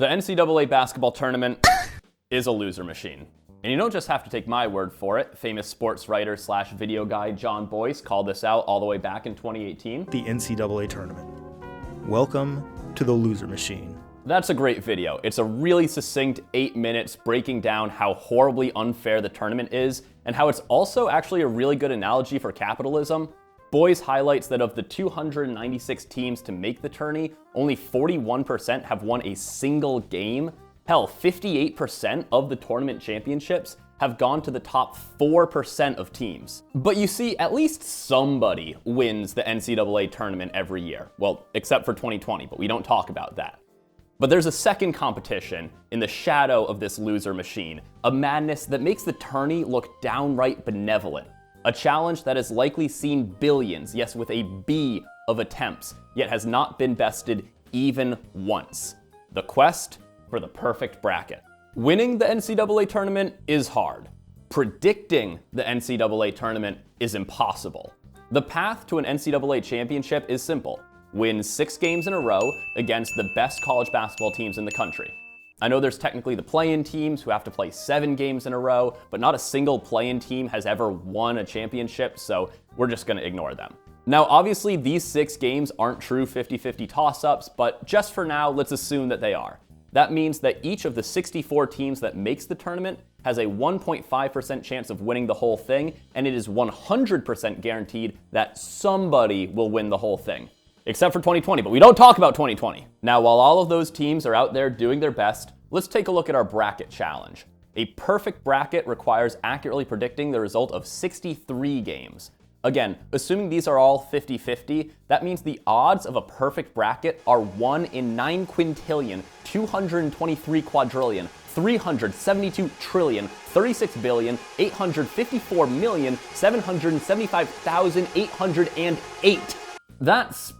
The NCAA basketball tournament is a loser machine. And you don't just have to take my word for it. Famous sports writer / video guy John Boyce called this out all the way back in 2018. The NCAA tournament. Welcome to the loser machine. That's a great video. It's a really succinct 8 minutes breaking down how horribly unfair the tournament is and how it's also actually a really good analogy for capitalism. Boyce highlights that of the 296 teams to make the tourney, only 41% have won a single game. Hell, 58% of the tournament championships have gone to the top 4% of teams. But you see, at least somebody wins the NCAA tournament every year. Well, except for 2020, but we don't talk about that. But there's a second competition in the shadow of this loser machine, a madness that makes the tourney look downright benevolent. A challenge that has likely seen billions, yes, with a B, of attempts, yet has not been bested even once. The quest for the perfect bracket. Winning the NCAA tournament is hard. Predicting the NCAA tournament is impossible. The path to an NCAA championship is simple. Win 6 games in a row against the best college basketball teams in the country. I know there's technically the play-in teams who have to play 7 games in a row, but not a single play-in team has ever won a championship, so we're just gonna ignore them. Now, obviously, these 6 games aren't true 50-50 toss-ups, but just for now, let's assume that they are. That means that each of the 64 teams that makes the tournament has a 1.5% chance of winning the whole thing, and it is 100% guaranteed that somebody will win the whole thing. Except for 2020, but we don't talk about 2020. Now, while all of those teams are out there doing their best, let's take a look at our bracket challenge. A perfect bracket requires accurately predicting the result of 63 games. Again, assuming these are all 50-50, that means the odds of a perfect bracket are 1 in 9 quintillion, 223 quadrillion, 372 trillion, 36 billion, 854 million, 775,808. That's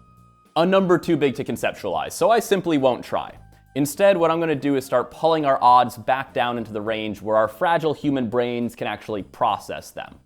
a number too big to conceptualize, so I simply won't try. Instead, what I'm going to do is start pulling our odds back down into the range where our fragile human brains can actually process them.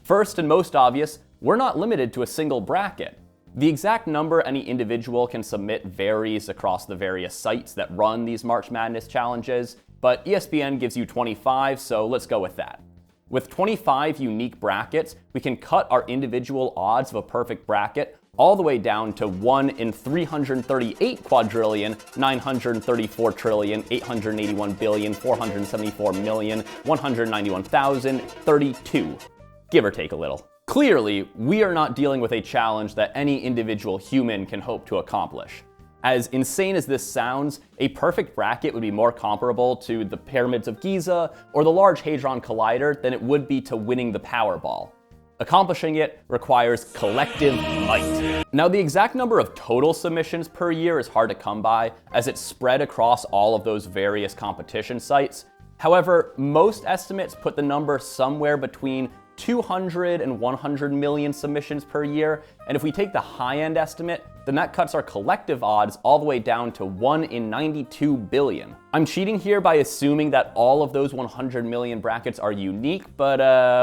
First and most obvious, we're not limited to a single bracket. The exact number any individual can submit varies across the various sites that run these March Madness challenges, but ESPN gives you 25, so let's go with that. With 25 unique brackets, we can cut our individual odds of a perfect bracket all the way down to 1 in 338 quadrillion, 934 trillion, 881 billion, 474 million, 191,032, give or take a little. Clearly, we are not dealing with a challenge that any individual human can hope to accomplish. As insane as this sounds, a perfect bracket would be more comparable to the Pyramids of Giza or the Large Hadron Collider than it would be to winning the Powerball. Accomplishing it requires collective might. Now, the exact number of total submissions per year is hard to come by, as it's spread across all of those various competition sites. However, most estimates put the number somewhere between 200 and 100 million submissions per year, and if we take the high-end estimate, then that cuts our collective odds all the way down to 1 in 92 billion. I'm cheating here by assuming that all of those 100 million brackets are unique, but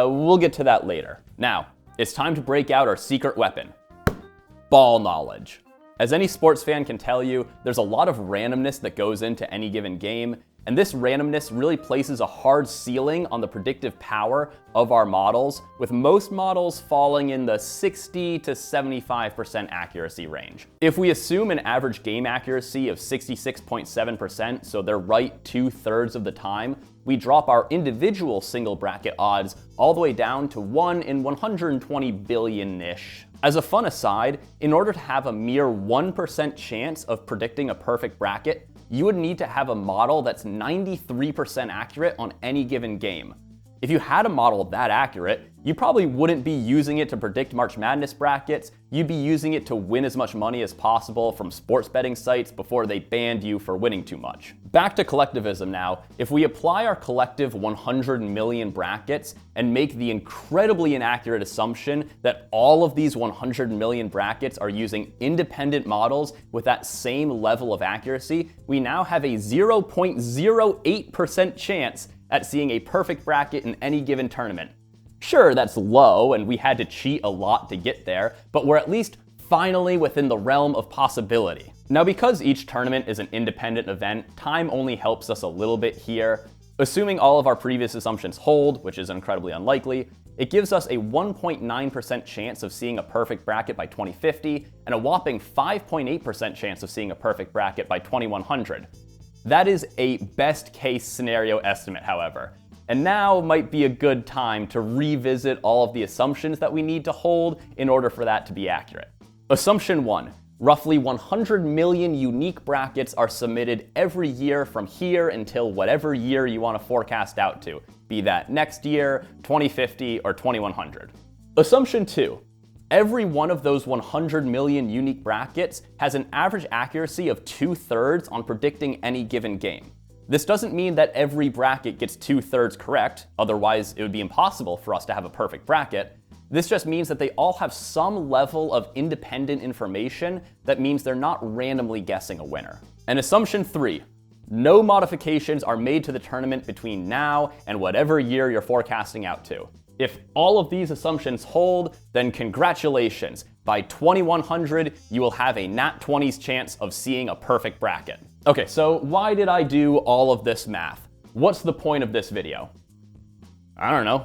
we'll get to that later. Now, it's time to break out our secret weapon, ball knowledge. As any sports fan can tell you, there's a lot of randomness that goes into any given game, and this randomness really places a hard ceiling on the predictive power of our models, with most models falling in the 60 to 75% accuracy range. If we assume an average game accuracy of 66.7%, so they're right 2/3 of the time, we drop our individual single bracket odds all the way down to 1 in 120 billion-ish. As a fun aside, in order to have a mere 1% chance of predicting a perfect bracket, you would need to have a model that's 93% accurate on any given game. If you had a model that accurate, you probably wouldn't be using it to predict March Madness brackets, you'd be using it to win as much money as possible from sports betting sites before they banned you for winning too much. Back to collectivism now. If we apply our collective 100 million brackets and make the incredibly inaccurate assumption that all of these 100 million brackets are using independent models with that same level of accuracy, we now have a 0.08% chance at seeing a perfect bracket in any given tournament. Sure, that's low, and we had to cheat a lot to get there, but we're at least finally within the realm of possibility. Now, because each tournament is an independent event, time only helps us a little bit here. Assuming all of our previous assumptions hold, which is incredibly unlikely, it gives us a 1.9% chance of seeing a perfect bracket by 2050 and a whopping 5.8% chance of seeing a perfect bracket by 2100. That is a best case scenario estimate, however. And now might be a good time to revisit all of the assumptions that we need to hold in order for that to be accurate. Assumption 1. Roughly 100 million unique brackets are submitted every year from here until whatever year you want to forecast out to, be that next year, 2050, or 2100. Assumption 2. Every one of those 100 million unique brackets has an average accuracy of 2/3 on predicting any given game. This doesn't mean that every bracket gets 2/3 correct, otherwise it would be impossible for us to have a perfect bracket. This just means that they all have some level of independent information that means they're not randomly guessing a winner. And assumption 3, no modifications are made to the tournament between now and whatever year you're forecasting out to. If all of these assumptions hold, then congratulations. By 2100, you will have a nat 20's chance of seeing a perfect bracket. Okay, so why did I do all of this math? What's the point of this video? I don't know.